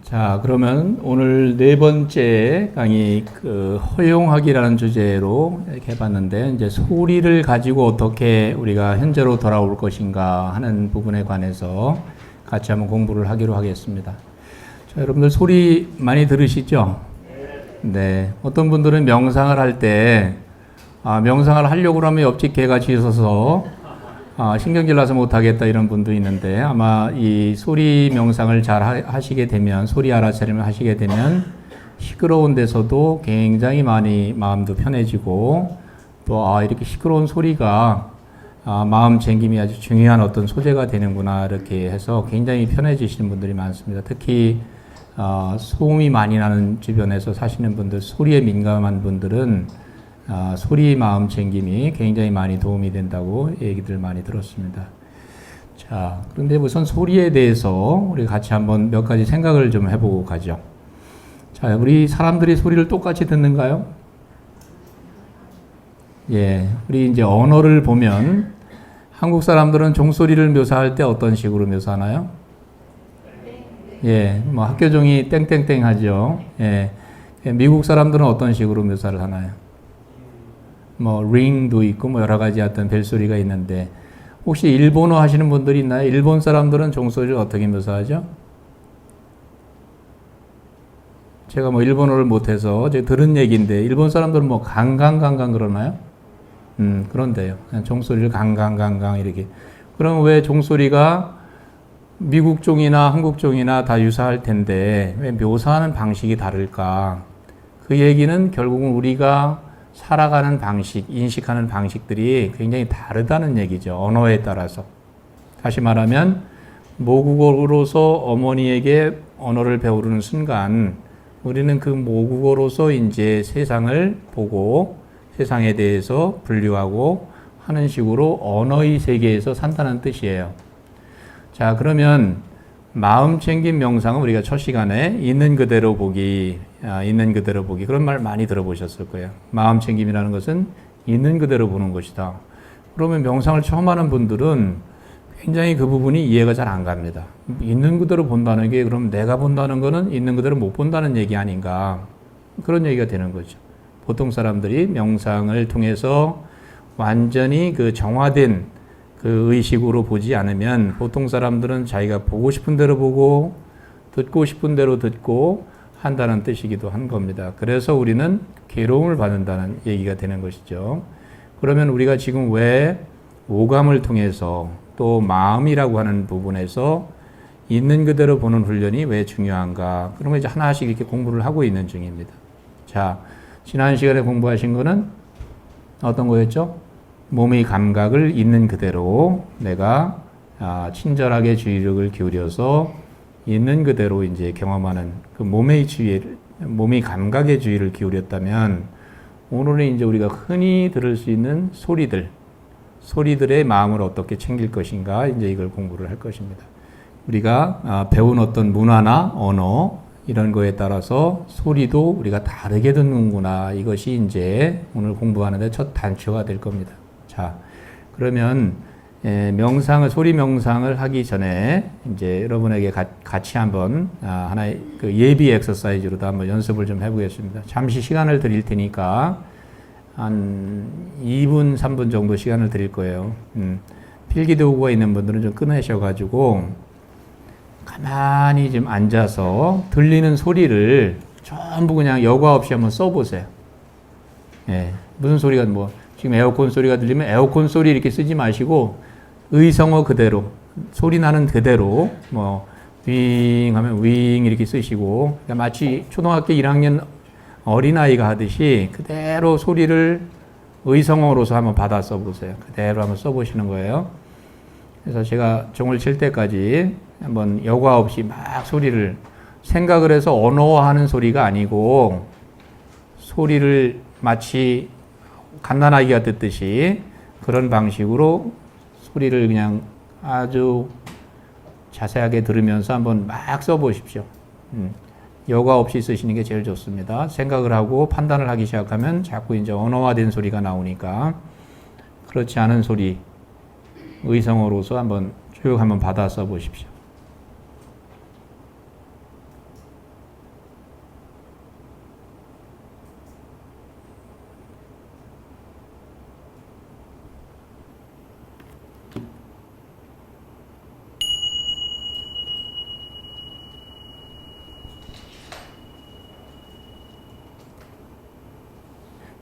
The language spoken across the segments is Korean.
자, 그러면 오늘 네 번째 강의 허용하기라는 주제로 이렇게 해봤는데, 이제 소리를 가지고 어떻게 우리가 현재로 돌아올 것인가 하는 부분에 관해서 같이 한번 공부를 하기로 하겠습니다. 자, 여러분들 소리 많이 들으시죠? 네. 어떤 분들은 명상을 할 때, 명상을 하려고 하면 옆집 개가 짖어서 신경질 나서 못하겠다 이런 분도 있는데, 아마 이 소리 명상을 잘 하시게 되면, 소리 알아차림을 하시게 되면 시끄러운 데서도 굉장히 많이 마음도 편해지고, 또 이렇게 시끄러운 소리가 마음 챙김이 아주 중요한 어떤 소재가 되는구나 이렇게 해서 굉장히 편해지시는 분들이 많습니다. 특히 소음이 많이 나는 주변에서 사시는 분들, 소리에 민감한 분들은 소리 마음 챙김이 굉장히 많이 도움이 된다고 얘기들 많이 들었습니다. 자, 그런데 우선 소리에 대해서 우리 같이 한번 몇 가지 생각을 좀 해보고 가죠. 자, 우리 사람들이 소리를 똑같이 듣는가요? 예, 우리 이제 언어를 보면 한국 사람들은 종소리를 묘사할 때 어떤 식으로 묘사하나요? 예, 뭐 학교 종이 땡땡땡 하죠. 예, 미국 사람들은 어떤 식으로 묘사를 하나요? 뭐 ring도 있고 뭐 여러 가지 어떤 벨소리가 있는데, 혹시 일본어 하시는 분들이 있나요? 일본 사람들은 종소리를 어떻게 묘사하죠? 제가 뭐 일본어를 못해서 제가 들은 얘기인데, 일본 사람들은 뭐 강강강강 그러나요? 그런데요. 종소리를 강강강강 이렇게. 그럼 왜 종소리가 미국 종이나 한국 종이나 다 유사할 텐데 왜 묘사하는 방식이 다를까? 그 얘기는 결국은 우리가 살아가는 방식, 인식하는 방식들이 굉장히 다르다는 얘기죠. 언어에 따라서. 다시 말하면 모국어로서 어머니에게 언어를 배우는 순간 우리는 그 모국어로서 이제 세상을 보고 세상에 대해서 분류하고 하는 식으로 언어의 세계에서 산다는 뜻이에요. 자, 그러면 마음 챙김 명상은 우리가 첫 시간에 있는 그대로 보기, 있는 그대로 보기, 그런 말 많이 들어보셨을 거예요. 마음 챙김이라는 것은 있는 그대로 보는 것이다. 그러면 명상을 처음 하는 분들은 굉장히 그 부분이 이해가 잘 안 갑니다. 있는 그대로 본다는 게 그럼 내가 본다는 거는 있는 그대로 못 본다는 얘기 아닌가, 그런 얘기가 되는 거죠. 보통 사람들이 명상을 통해서 완전히 그 정화된 그 의식으로 보지 않으면 보통 사람들은 자기가 보고 싶은 대로 보고 듣고 싶은 대로 듣고 한다는 뜻이기도 한 겁니다. 그래서 우리는 괴로움을 받는다는 얘기가 되는 것이죠. 그러면 우리가 지금 왜 오감을 통해서 또 마음이라고 하는 부분에서 있는 그대로 보는 훈련이 왜 중요한가? 그런 거 이제 하나씩 이렇게 공부를 하고 있는 중입니다. 자, 지난 시간에 공부하신 거는 어떤 거였죠? 몸의 감각을 있는 그대로 내가 친절하게 주의력을 기울여서 있는 그대로 이제 경험하는 그 몸의 감각의 주의를 기울였다면, 오늘은 이제 우리가 흔히 들을 수 있는 소리들의 마음을 어떻게 챙길 것인가, 이제 이걸 공부를 할 것입니다. 우리가 배운 어떤 문화나 언어 이런 거에 따라서 소리도 우리가 다르게 듣는구나, 이것이 이제 오늘 공부하는데 첫 단초가 될 겁니다. 자, 그러면 소리 명상을 하기 전에 이제 여러분에게 같이 한번 하나의 그 예비 엑서사이즈로도 한번 연습을 좀 해보겠습니다. 잠시 시간을 드릴 테니까 한 2분, 3분 정도 시간을 드릴 거예요. 필기도구가 있는 분들은 좀 끊으셔가지고 가만히 좀 앉아서 들리는 소리를 전부 그냥 여과 없이 한번 써보세요. 예, 무슨 소리가 지금 에어컨 소리가 들리면 에어컨 소리 이렇게 쓰지 마시고 의성어 그대로, 소리 나는 그대로 윙 하면 윙 이렇게 쓰시고, 그러니까 마치 초등학교 1학년 어린아이가 하듯이 그대로 소리를 의성어로서 한번 받아 써보세요. 그대로 한번 써보시는 거예요. 그래서 제가 종을 칠 때까지 한번 여과 없이 막 소리를 생각을 해서 언어화하는 소리가 아니고, 소리를 마치 갓난아기가 듣듯이 그런 방식으로 소리를 그냥 아주 자세하게 들으면서 한번 막 써보십시오. 여과 없이 쓰시는 게 제일 좋습니다. 생각을 하고 판단을 하기 시작하면 자꾸 이제 언어화된 소리가 나오니까, 그렇지 않은 소리, 의성어로서 한번 쭉 한번 받아 써보십시오.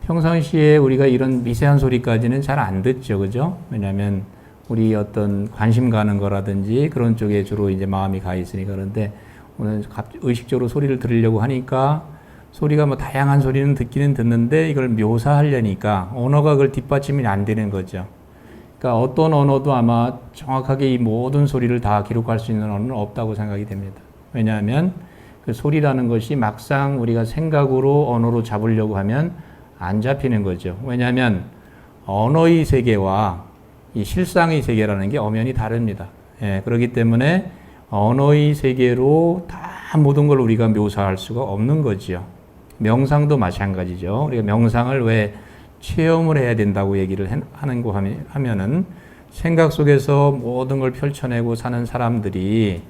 평상시에 우리가 이런 미세한 소리까지는 잘 안 듣죠, 그죠? 왜냐하면 우리 어떤 관심 가는 거라든지 그런 쪽에 주로 이제 마음이 가 있으니까. 그런데 오늘 의식적으로 소리를 들으려고 하니까 소리가 뭐 다양한 소리는 듣기는 듣는데 이걸 묘사하려니까 언어가 그걸 뒷받침이 안 되는 거죠. 그러니까 어떤 언어도 아마 정확하게 이 모든 소리를 다 기록할 수 있는 언어는 없다고 생각이 됩니다. 왜냐하면 그 소리라는 것이 막상 우리가 생각으로 언어로 잡으려고 하면 안 잡히는 거죠. 왜냐하면 언어의 세계와 이 실상의 세계라는 게 엄연히 다릅니다. 예, 그렇기 때문에 언어의 세계로 다 모든 걸 우리가 묘사할 수가 없는 거지요. 명상도 마찬가지죠. 우리가 명상을 왜 체험을 해야 된다고 얘기를 하는 거 하면은 생각 속에서 모든 걸 펼쳐내고 사는 사람들이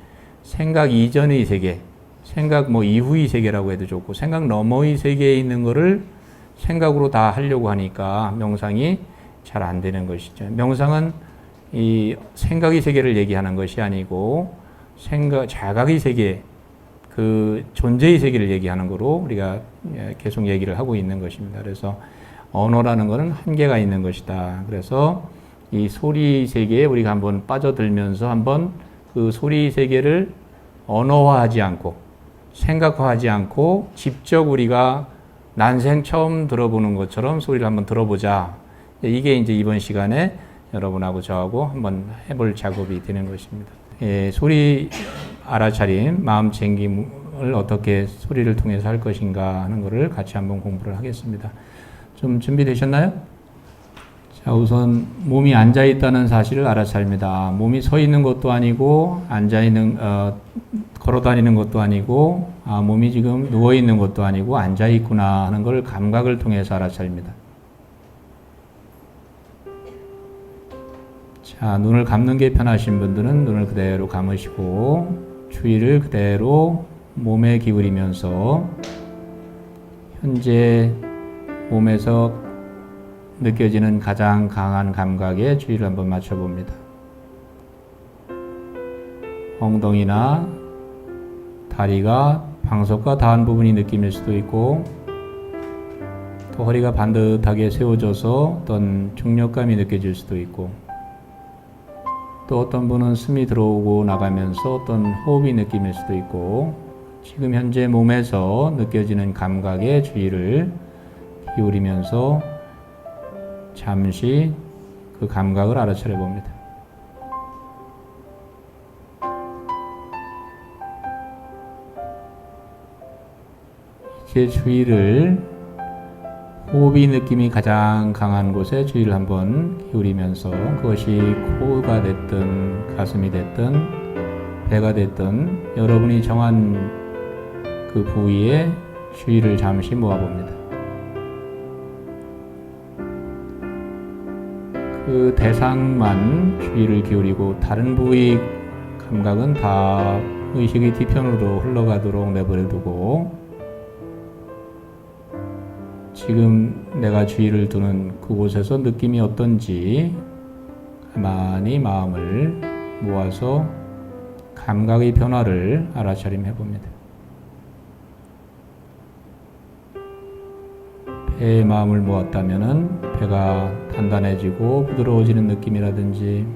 생각 이전의 세계, 생각 뭐 이후의 세계라고 해도 좋고 생각 너머의 세계에 있는 거를 생각으로 다 하려고 하니까 명상이 잘 안 되는 것이죠. 명상은 이 생각의 세계를 얘기하는 것이 아니고 자각의 세계, 그 존재의 세계를 얘기하는 거로 우리가 계속 얘기를 하고 있는 것입니다. 그래서 언어라는 것은 한계가 있는 것이다. 그래서 이 소리 세계에 우리가 한번 빠져들면서 한번 그 소리 세계를 언어화하지 않고 생각화하지 않고 직접 우리가 난생 처음 들어보는 것처럼 소리를 한번 들어보자. 이게 이제 이번 시간에 여러분하고 저하고 한번 해볼 작업이 되는 것입니다. 예, 소리 알아차림, 마음 챙김을 어떻게 소리를 통해서 할 것인가 하는 것을 같이 한번 공부를 하겠습니다. 좀 준비되셨나요? 자, 우선 몸이 앉아 있다는 사실을 알아차립니다. 몸이 서 있는 것도 아니고 앉아 있는 걸어 다니는 것도 아니고 몸이 지금 누워 있는 것도 아니고 앉아 있구나 하는 걸 감각을 통해서 알아차립니다. 자, 눈을 감는 게 편하신 분들은 눈을 그대로 감으시고 주의를 그대로 몸에 기울이면서 현재 몸에서 느껴지는 가장 강한 감각에 주의를 한번 맞춰봅니다. 엉덩이나 다리가 방석과 닿은 부분이 느낌일 수도 있고 또 허리가 반듯하게 세워져서 어떤 중력감이 느껴질 수도 있고 또 어떤 분은 숨이 들어오고 나가면서 어떤 호흡이 느낌일 수도 있고 지금 현재 몸에서 느껴지는 감각에 주의를 기울이면서 잠시 그 감각을 알아차려 봅니다. 이제 주의를 호흡이 느낌이 가장 강한 곳에 주의를 한번 기울이면서 그것이 코가 됐든 가슴이 됐든 배가 됐든 여러분이 정한 그 부위에 주의를 잠시 모아봅니다. 그 대상만 주의를 기울이고 다른 부위 감각은 다 의식의 뒤편으로 흘러가도록 내버려두고 지금 내가 주의를 두는 그곳에서 느낌이 어떤지 가만히 마음을 모아서 감각의 변화를 알아차림해 봅니다. 배에 마음을 모았다면은 배가 단단해지고 부드러워지는 느낌이라든지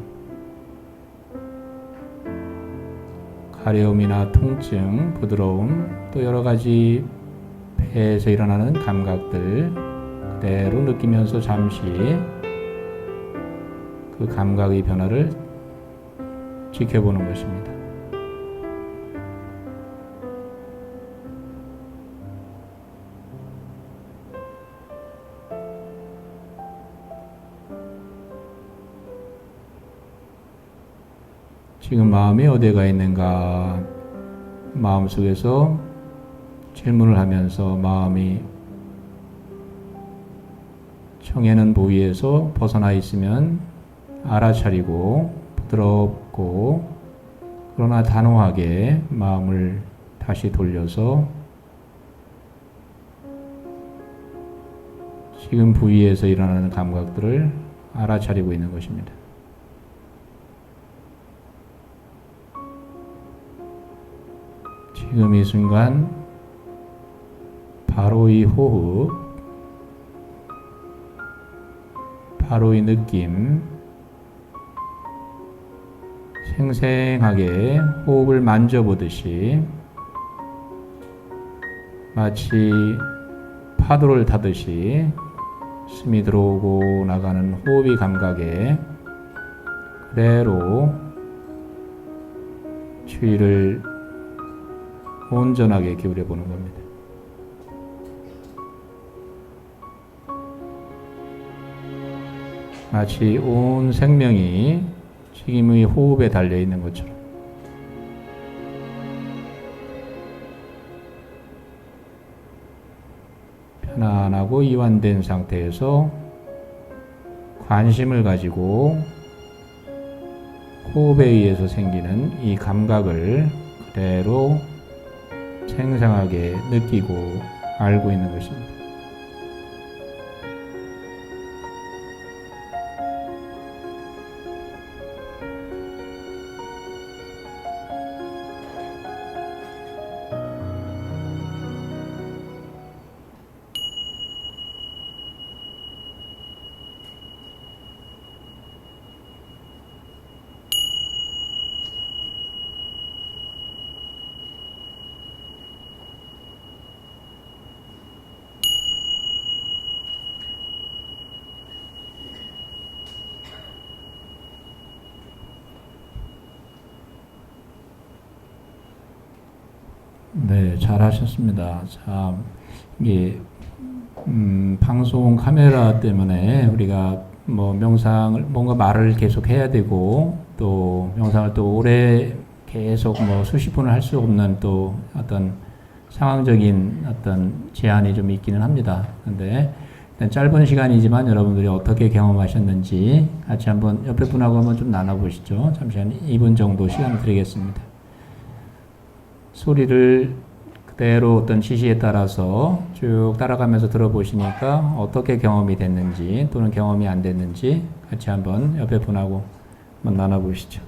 가려움이나 통증, 부드러움, 또 여러 가지 배에서 일어나는 감각들 그대로 느끼면서 잠시 그 감각의 변화를 지켜보는 것입니다. 지금 마음이 어디가 있는가 마음속에서 질문을 하면서 마음이 정해놓은 부위에서 벗어나 있으면 알아차리고 부드럽고 그러나 단호하게 마음을 다시 돌려서 지금 부위에서 일어나는 감각들을 알아차리고 있는 것입니다. 지금 이 순간 바로 이 호흡 바로의 느낌, 생생하게 호흡을 만져보듯이 마치 파도를 타듯이 숨이 들어오고 나가는 호흡의 감각에 그대로 주의를 온전하게 기울여 보는 겁니다. 마치 온 생명이 지금의 호흡에 달려 있는 것처럼. 편안하고 이완된 상태에서 관심을 가지고 호흡에 의해서 생기는 이 감각을 그대로 생생하게 느끼고 알고 있는 것입니다. 네, 잘하셨습니다. 자, 이게 방송 카메라 때문에 우리가 뭐 명상을 뭔가 말을 계속 해야 되고 또 명상을 또 오래 계속 뭐 수십 분을 할 수 없는 또 어떤 상황적인 어떤 제한이 좀 있기는 합니다. 근데 일단 짧은 시간이지만 여러분들이 어떻게 경험하셨는지 같이 한번 옆에 분하고 한번 좀 나눠보시죠. 잠시만 2분 정도 시간을 드리겠습니다. 소리를 그대로 어떤 지시에 따라서 쭉 따라가면서 들어보시니까 어떻게 경험이 됐는지 또는 경험이 안 됐는지 같이 한번 옆에 분하고 한번 나눠보시죠.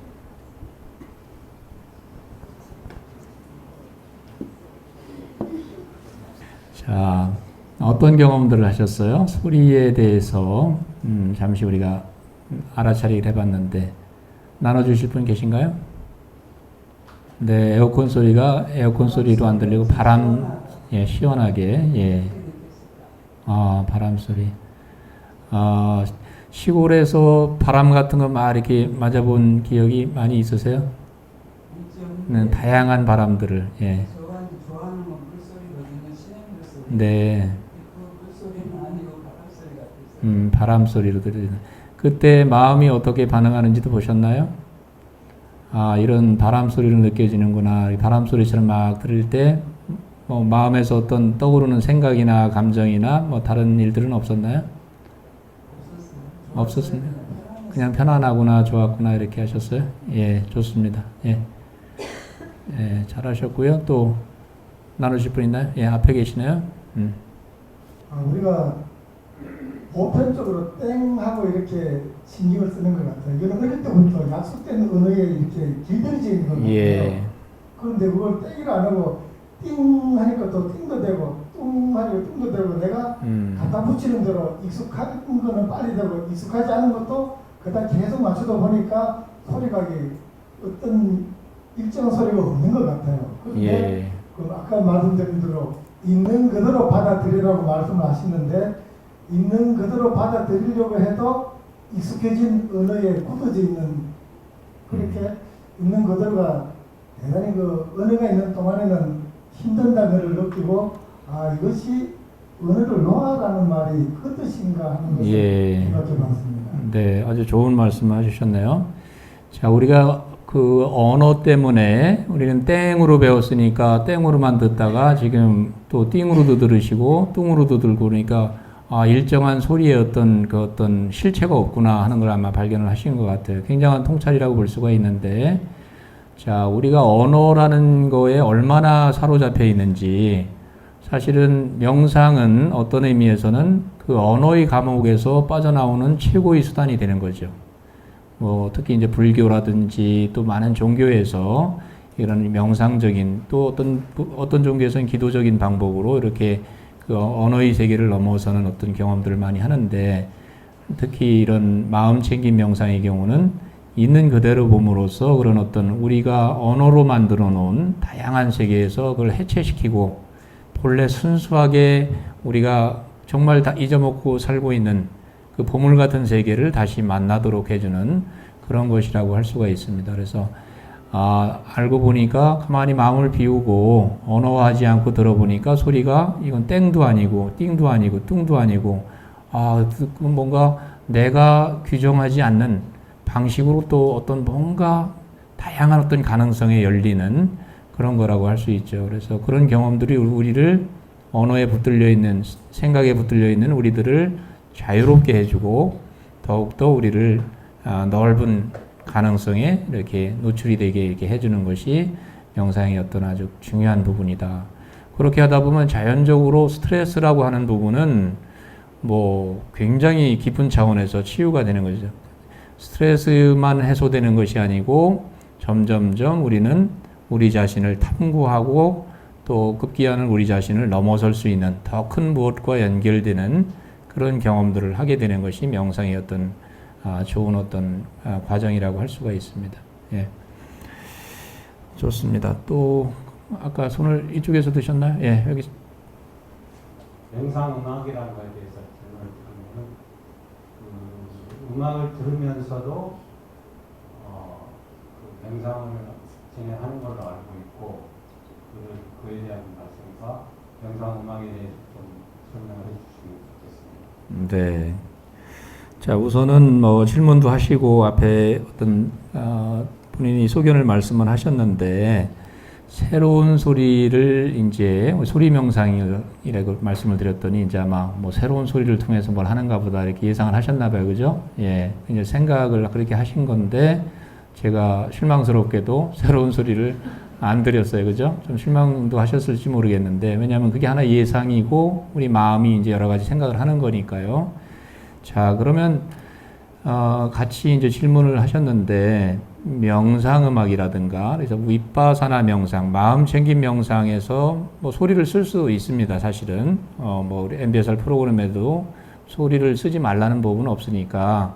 자, 어떤 경험들을 하셨어요? 소리에 대해서 잠시 우리가 알아차리기를 해봤는데 나눠주실 분 계신가요? 네, 에어컨 소리가 에어컨 소리로 안 들리고 바람, 예, 시원하게, 예. 아, 바람 소리. 아, 시골에서 바람 같은 거 막 이렇게 맞아본 기억이 많이 있으세요? 네, 다양한 바람들을, 예. 좋아하는 건 물소리거든요. 시내 물소리. 네. 그 물소리는 아니고 바람 소리 같아요. 바람 소리로 들리는. 그때 마음이 어떻게 반응하는지도 보셨나요? 아, 이런 바람 소리로 느껴지는구나. 바람 소리처럼 막 들을 때, 뭐, 마음에서 어떤 떠오르는 생각이나 감정이나 뭐, 다른 일들은 없었나요? 없었습니다. 그냥 편안하구나, 좋았구나, 이렇게 하셨어요? 예, 좋습니다. 예. 예, 잘하셨고요. 또, 나누실 분 있나요? 예, 앞에 계시네요. 우리가 보편적으로 땡 하고 이렇게 신경을 쓰는 것 같아요. 이건 어릴 때부터 약속된 언어에 이렇게 길들여져 있는 것 같아요. 예. 그런데 그걸 땡이를 안 하고 띵 하니까 또 띵도 되고 뚱 하니까 뚱도 되고 내가 갖다 붙이는 대로 익숙한 거는 빨리 되고 익숙하지 않은 것도 그다 계속 맞추다 보니까 소리가 어떤 일정한 소리가 없는 것 같아요. 그런데 예. 그 아까 말씀드린 대로 있는 그대로 받아들이라고 말씀하시는데 있는 그대로 받아들이려고 해도 익숙해진 언어에 굳어져 있는 그렇게 있는 그대로가 대단히 그 언어가 있는 동안에는 힘든다는 걸 느끼고 아 이것이 언어를 놓아라는 말이 그 뜻인가 하는 것을 예. 생각해봤습니다. 네, 아주 좋은 말씀을 해주셨네요. 자, 우리가 그 언어 때문에 우리는 땡으로 배웠으니까 땡으로만 듣다가 지금 또 띵으로도 들으시고 뚱으로도 들고 그러니까 아, 일정한 소리의 어떤 실체가 없구나 하는 걸 아마 발견을 하신 것 같아요. 굉장한 통찰이라고 볼 수가 있는데, 자, 우리가 언어라는 거에 얼마나 사로잡혀 있는지, 사실은 명상은 어떤 의미에서는 그 언어의 감옥에서 빠져나오는 최고의 수단이 되는 거죠. 뭐, 특히 이제 불교라든지 또 많은 종교에서 이런 명상적인 또 어떤 종교에서는 기도적인 방법으로 이렇게 그 언어의 세계를 넘어서는 어떤 경험들을 많이 하는데 특히 이런 마음 챙김 명상의 경우는 있는 그대로 봄으로써 그런 어떤 우리가 언어로 만들어 놓은 다양한 세계에서 그걸 해체시키고 본래 순수하게 우리가 정말 다 잊어먹고 살고 있는 그 보물 같은 세계를 다시 만나도록 해주는 그런 것이라고 할 수가 있습니다. 그래서 알고 보니까 가만히 마음을 비우고 언어화하지 않고 들어보니까 소리가 이건 땡도 아니고 띵도 아니고 뚱도 아니고 뭔가 내가 규정하지 않는 방식으로 또 어떤 뭔가 다양한 어떤 가능성에 열리는 그런 거라고 할 수 있죠. 그래서 그런 경험들이 우리를 언어에 붙들려 있는 생각에 붙들려 있는 우리들을 자유롭게 해주고 더욱더 우리를 넓은 가능성에 이렇게 노출이 되게 이렇게 해주는 것이 명상의 어떤 아주 중요한 부분이다. 그렇게 하다 보면 자연적으로 스트레스라고 하는 부분은 뭐 굉장히 깊은 차원에서 치유가 되는 거죠. 스트레스만 해소되는 것이 아니고 점점점 우리는 우리 자신을 탐구하고 또 급기야는 우리 자신을 넘어설 수 있는 더 큰 무엇과 연결되는 그런 경험들을 하게 되는 것이 명상의 어떤 좋은 어떤 과정이라고 할 수가 있습니다. 예. 좋습니다. 또 아까 손을 이쪽에서 드셨나요? 예, 여기. 명상 음악이라는 거에 대해서 질문을 드리면 음악을 들으면서도 그 명상을 진행하는 걸로 알고 있고 그에 대한 말씀과 명상 음악에 대해서 좀 설명을 해주시면 좋겠습니다. 네. 자, 우선은 뭐 질문도 하시고 앞에 어떤 본인이 소견을 말씀을 하셨는데 새로운 소리를 이제 소리 명상이라고 말씀을 드렸더니 이제 아마 뭐 새로운 소리를 통해서 뭘 하는가 보다 이렇게 예상을 하셨나 봐요. 그죠? 예. 이제 생각을 그렇게 하신 건데 제가 실망스럽게도 새로운 소리를 안 드렸어요. 그죠? 좀 실망도 하셨을지 모르겠는데 왜냐하면 그게 하나 예상이고 우리 마음이 이제 여러 가지 생각을 하는 거니까요. 자, 그러면 같이 이제 질문을 하셨는데 명상음악이라든가 그래서 윗바사나 명상, 마음 챙김 명상에서 뭐 소리를 쓸 수 있습니다. 사실은 뭐 우리 MBSR 프로그램에도 소리를 쓰지 말라는 법은 없으니까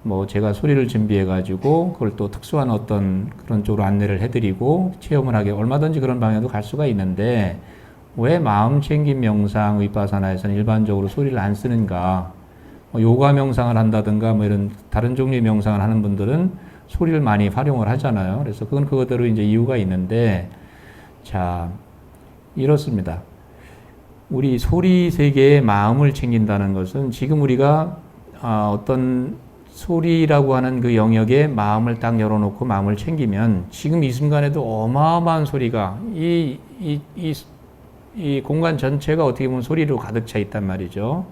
뭐 제가 소리를 준비해 가지고 그걸 또 특수한 어떤 그런 쪽으로 안내를 해드리고 체험을 하게 얼마든지 그런 방향도 갈 수가 있는데 왜 마음 챙김 명상 윗바사나에서는 일반적으로 소리를 안 쓰는가? 요가 명상을 한다든가 뭐 이런 다른 종류의 명상을 하는 분들은 소리를 많이 활용을 하잖아요. 그래서 그건 그거대로 이제 이유가 있는데, 자, 이렇습니다. 우리 소리 세계의 마음을 챙긴다는 것은 지금 우리가 어떤 소리라고 하는 그 영역에 마음을 딱 열어놓고 마음을 챙기면 지금 이 순간에도 어마어마한 소리가 이 공간 전체가 어떻게 보면 소리로 가득 차 있단 말이죠.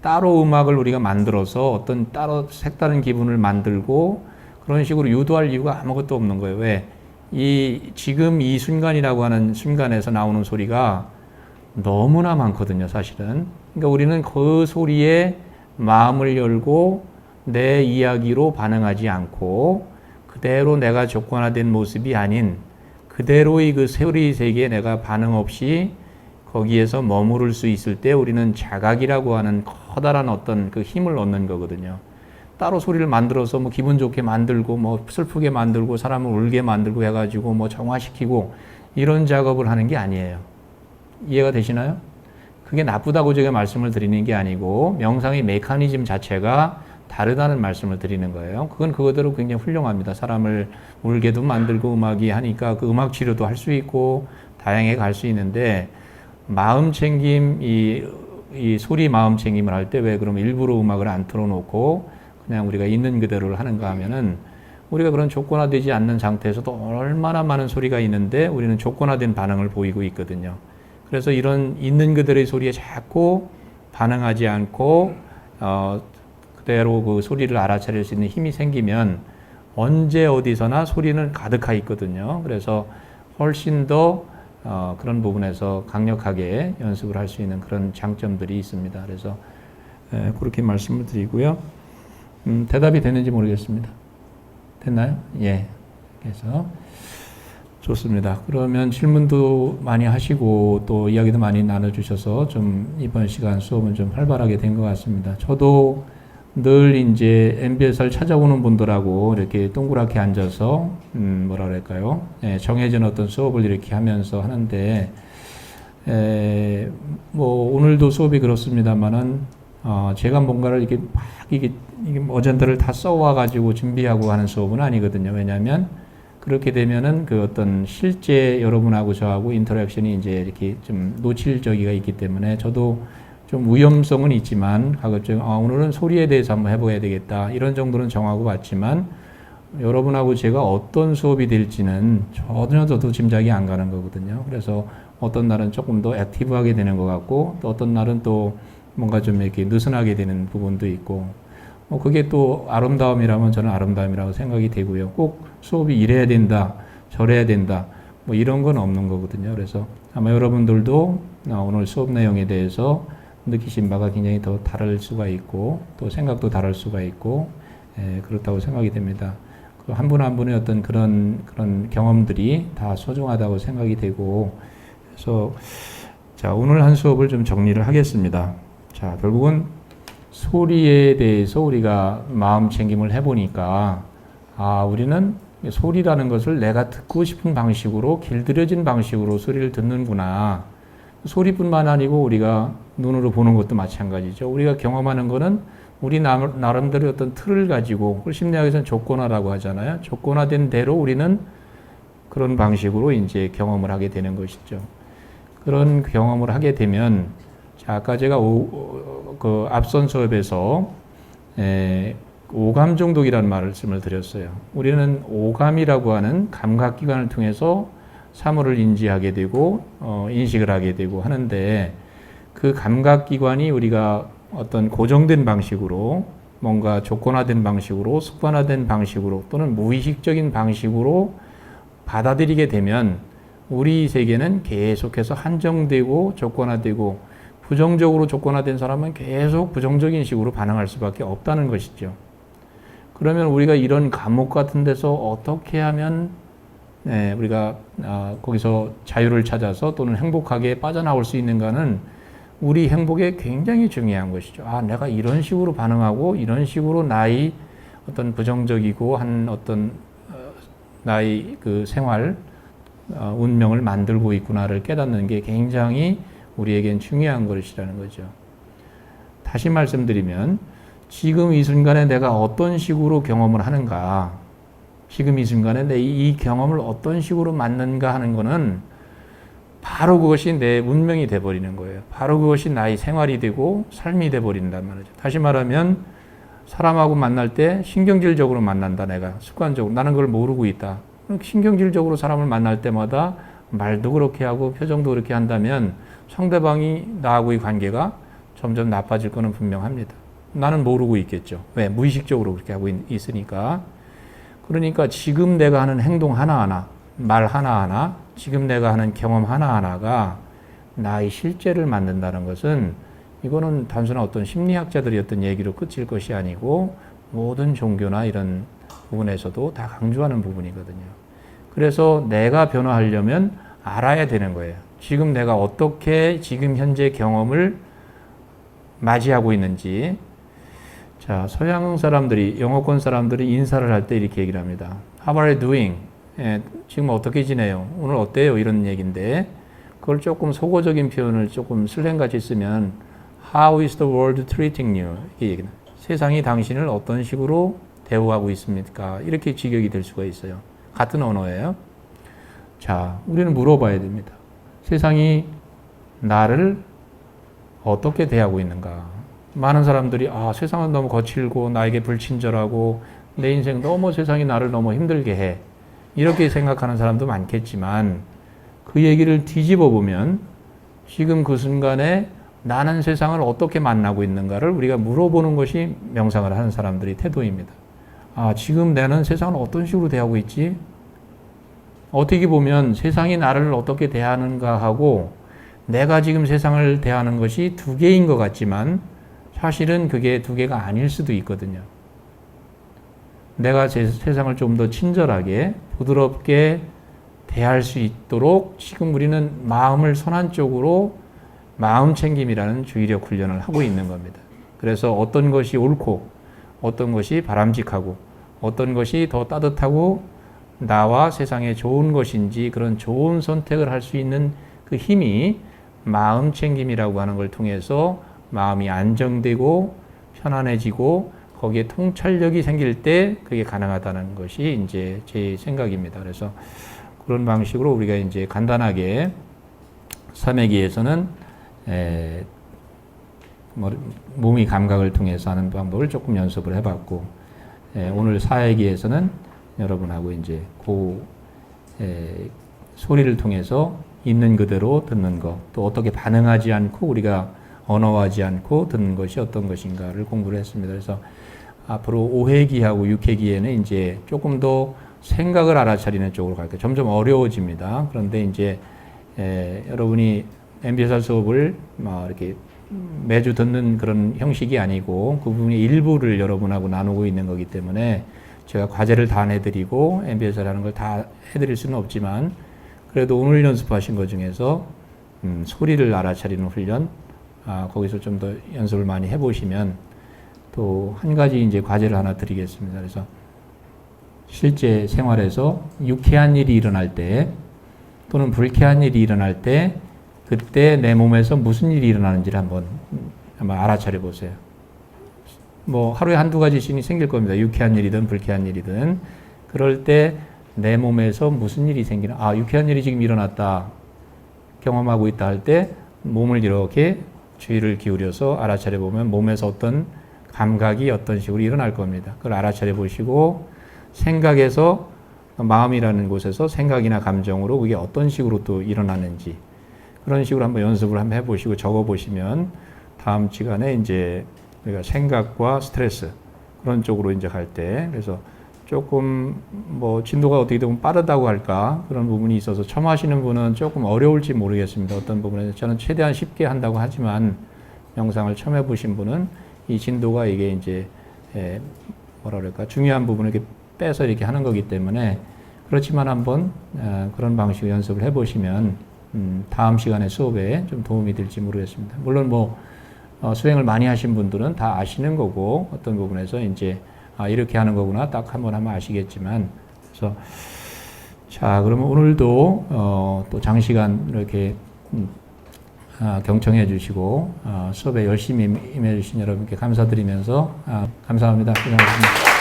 따로 음악을 우리가 만들어서 어떤 따로 색다른 기분을 만들고 그런 식으로 유도할 이유가 아무것도 없는 거예요. 왜? 지금 이 순간이라고 하는 순간에서 나오는 소리가 너무나 많거든요, 사실은. 그러니까 우리는 그 소리에 마음을 열고 내 이야기로 반응하지 않고 그대로 내가 조건화된 모습이 아닌 그대로의 그 소리 세계에 내가 반응 없이 거기에서 머무를 수 있을 때 우리는 자각이라고 하는 커다란 어떤 그 힘을 얻는 거거든요. 따로 소리를 만들어서 뭐 기분 좋게 만들고 뭐 슬프게 만들고 사람을 울게 만들고 해가지고 뭐 정화시키고 이런 작업을 하는 게 아니에요. 이해가 되시나요? 그게 나쁘다고 제가 말씀을 드리는 게 아니고 명상의 메커니즘 자체가 다르다는 말씀을 드리는 거예요. 그건 그거대로 굉장히 훌륭합니다. 사람을 울게도 만들고 음악이 하니까 그 음악 치료도 할 수 있고 다양하게 갈 수 있는데 마음 챙김, 이 소리 마음 챙김을 할 때 왜 그럼 일부러 음악을 안 틀어놓고 그냥 우리가 있는 그대로를 하는가 하면은 우리가 그런 조건화되지 않는 상태에서도 얼마나 많은 소리가 있는데 우리는 조건화된 반응을 보이고 있거든요. 그래서 이런 있는 그대로의 소리에 자꾸 반응하지 않고 그대로 그 소리를 알아차릴 수 있는 힘이 생기면 언제 어디서나 소리는 가득하 있거든요. 그래서 훨씬 더 그런 부분에서 강력하게 연습을 할 수 있는 그런 장점들이 있습니다. 그래서 그렇게 말씀을 드리고요. 대답이 됐는지 모르겠습니다. 됐나요? 예. 그래서 좋습니다. 그러면 질문도 많이 하시고 또 이야기도 많이 나눠주셔서 좀 이번 시간 수업은 좀 활발하게 된 것 같습니다. 저도 늘 이제 MBS를 찾아오는 분들하고 이렇게 동그랗게 앉아서 뭐라 그럴까요? 정해진 어떤 수업을 이렇게 하면서 하는데 뭐 오늘도 수업이 그렇습니다만은 제가 뭔가를 이렇게 막 이게 어젠다를 다 써와 가지고 준비하고 하는 수업은 아니거든요. 왜냐하면 그렇게 되면은 그 어떤 실제 여러분하고 저하고 인터랙션이 이제 이렇게 좀 놓칠 저기가 있기 때문에 저도 좀 위험성은 있지만 가급적 오늘은 소리에 대해서 한번 해봐야 되겠다 이런 정도는 정하고 봤지만 여러분하고 제가 어떤 수업이 될지는 전혀 저도 짐작이 안 가는 거거든요. 그래서 어떤 날은 조금 더 액티브하게 되는 것 같고 또 어떤 날은 또 뭔가 좀 이렇게 느슨하게 되는 부분도 있고 그게 또 아름다움이라면 저는 아름다움이라고 생각이 되고요. 꼭 수업이 이래야 된다 저래야 된다 뭐 이런 건 없는 거거든요. 그래서 아마 여러분들도 오늘 수업 내용에 대해서 느끼신 바가 굉장히 더 다를 수가 있고 또 생각도 다를 수가 있고 그렇다고 생각이 됩니다. 한 분 한 분의 어떤 그런 경험들이 다 소중하다고 생각이 되고 그래서 자 오늘 한 수업을 좀 정리를 하겠습니다. 자 결국은 소리에 대해서 우리가 마음 챙김을 해보니까 우리는 소리라는 것을 내가 듣고 싶은 방식으로 길들여진 방식으로 소리를 듣는구나. 소리뿐만 아니고 우리가 눈으로 보는 것도 마찬가지죠. 우리가 경험하는 거는 우리 나름대로 어떤 틀을 가지고 그걸 심리학에서는 조건화라고 하잖아요. 조건화된 대로 우리는 그런 방식으로 이제 경험을 하게 되는 것이죠. 그런 경험을 하게 되면 자, 아까 제가 그 앞선 수업에서 오감 중독이라는 말씀을 드렸어요. 우리는 오감이라고 하는 감각기관을 통해서 사물을 인지하게 되고 인식을 하게 되고 하는데 그 감각기관이 우리가 어떤 고정된 방식으로 뭔가 조건화된 방식으로 습관화된 방식으로 또는 무의식적인 방식으로 받아들이게 되면 우리 세계는 계속해서 한정되고 조건화되고 부정적으로 조건화된 사람은 계속 부정적인 식으로 반응할 수밖에 없다는 것이죠. 그러면 우리가 이런 감옥 같은 데서 어떻게 하면 우리가 거기서 자유를 찾아서 또는 행복하게 빠져나올 수 있는가는 우리 행복에 굉장히 중요한 것이죠. 내가 이런 식으로 반응하고 이런 식으로 나의 어떤 부정적이고 한 어떤 나의 그 생활 운명을 만들고 있구나를 깨닫는 게 굉장히 우리에겐 중요한 것이라는 거죠. 다시 말씀드리면 지금 이 순간에 내가 어떤 식으로 경험을 하는가, 지금 이 순간에 내 이 경험을 어떤 식으로 맞는가 하는 거는 바로 그것이 내 운명이 돼버리는 거예요. 바로 그것이 나의 생활이 되고 삶이 돼버린단 말이죠. 다시 말하면 사람하고 만날 때 신경질적으로 만난다. 내가 습관적으로 나는 그걸 모르고 있다. 신경질적으로 사람을 만날 때마다 말도 그렇게 하고 표정도 그렇게 한다면 상대방이 나하고의 관계가 점점 나빠질 거는 분명합니다. 나는 모르고 있겠죠. 왜? 무의식적으로 그렇게 하고 있으니까. 그러니까 지금 내가 하는 행동 하나하나, 말 하나하나, 지금 내가 하는 경험 하나하나가 나의 실제를 만든다는 것은 이거는 단순한 어떤 심리학자들이 어떤 얘기로 끝일 것이 아니고 모든 종교나 이런 부분에서도 다 강조하는 부분이거든요. 그래서 내가 변화하려면 알아야 되는 거예요. 지금 내가 어떻게 지금 현재 경험을 맞이하고 있는지. 자, 서양 사람들이, 영어권 사람들이 인사를 할 때 이렇게 얘기를 합니다. How are you doing? 지금 어떻게 지내요? 오늘 어때요? 이런 얘기인데 그걸 조금 속어적인 표현을 조금 슬랭같이 쓰면 How is the world treating you? 이렇게 얘기는 세상이 당신을 어떤 식으로 대우하고 있습니까? 이렇게 직역이 될 수가 있어요. 같은 언어예요. 자, 우리는 물어봐야 됩니다. 세상이 나를 어떻게 대하고 있는가? 많은 사람들이 세상은 너무 거칠고 나에게 불친절하고 내 인생 너무 세상이 나를 너무 힘들게 해. 이렇게 생각하는 사람도 많겠지만 그 얘기를 뒤집어 보면 지금 그 순간에 나는 세상을 어떻게 만나고 있는가를 우리가 물어보는 것이 명상을 하는 사람들의 태도입니다. 지금 나는 세상을 어떤 식으로 대하고 있지? 어떻게 보면 세상이 나를 어떻게 대하는가 하고 내가 지금 세상을 대하는 것이 두 개인 것 같지만 사실은 그게 두 개가 아닐 수도 있거든요. 내가 제 세상을 좀 더 친절하게 부드럽게 대할 수 있도록 지금 우리는 마음을 선한 쪽으로 마음 챙김이라는 주의력 훈련을 하고 있는 겁니다. 그래서 어떤 것이 옳고 어떤 것이 바람직하고 어떤 것이 더 따뜻하고 나와 세상에 좋은 것인지 그런 좋은 선택을 할 수 있는 그 힘이 마음 챙김이라고 하는 걸 통해서 마음이 안정되고 편안해지고 거기에 통찰력이 생길 때 그게 가능하다는 것이 이제 제 생각입니다. 그래서 그런 방식으로 우리가 이제 간단하게 3회기에서는 몸의 감각을 통해서 하는 방법을 조금 연습을 해봤고, 오늘 4회기에서는 여러분하고 이제 소리를 통해서 있는 그대로 듣는 것, 또 어떻게 반응하지 않고 우리가 언어하지 않고 듣는 것이 어떤 것인가를 공부를 했습니다. 그래서 앞으로 5회기하고 6회기에는 이제 조금 더 생각을 알아차리는 쪽으로 갈 거예요. 점점 어려워집니다. 그런데 이제 여러분이 MBSR 수업을 이렇게 매주 듣는 그런 형식이 아니고 그 부분의 일부를 여러분하고 나누고 있는 거기 때문에 제가 과제를 다 내드리고 MBSR라는 걸 다 해드릴 수는 없지만 그래도 오늘 연습하신 것 중에서 소리를 알아차리는 훈련, 거기서 좀 더 연습을 많이 해보시면 또 한 가지 이제 과제를 하나 드리겠습니다. 그래서 실제 생활에서 유쾌한 일이 일어날 때 또는 불쾌한 일이 일어날 때 그때 내 몸에서 무슨 일이 일어나는지를 한번 알아차려 보세요. 뭐 하루에 한두 가지씩 생길 겁니다. 유쾌한 일이든 불쾌한 일이든. 그럴 때 내 몸에서 무슨 일이 생기나, 유쾌한 일이 지금 일어났다 경험하고 있다 할 때 몸을 이렇게 주의를 기울여서 알아차려 보면 몸에서 어떤 감각이 어떤 식으로 일어날 겁니다. 그걸 알아차려 보시고 생각에서 마음이라는 곳에서 생각이나 감정으로 그게 어떤 식으로 또 일어나는지 그런 식으로 한번 연습을 한번 해보시고 적어보시면 다음 시간에 이제 우리가 생각과 스트레스 그런 쪽으로 이제 갈 때 그래서 조금 뭐 진도가 어떻게 보면 빠르다고 할까 그런 부분이 있어서 처음 하시는 분은 조금 어려울지 모르겠습니다. 어떤 부분에서 저는 최대한 쉽게 한다고 하지만 영상을 처음 해보신 분은 이 진도가 이게 이제 뭐라 그럴까 중요한 부분을 이렇게 빼서 이렇게 하는 거기 때문에 그렇지만 한번 그런 방식으로 연습을 해보시면 다음 시간에 수업에 좀 도움이 될지 모르겠습니다. 물론 뭐 수행을 많이 하신 분들은 다 아시는 거고 어떤 부분에서 이제 이렇게 하는 거구나 딱 한번 하면 아시겠지만 그래서 자 그러면 오늘도 또 장시간 이렇게 경청해 주시고 수업에 열심히 임해 주신 여러분께 감사드리면서 감사합니다. 고생하셨습니다.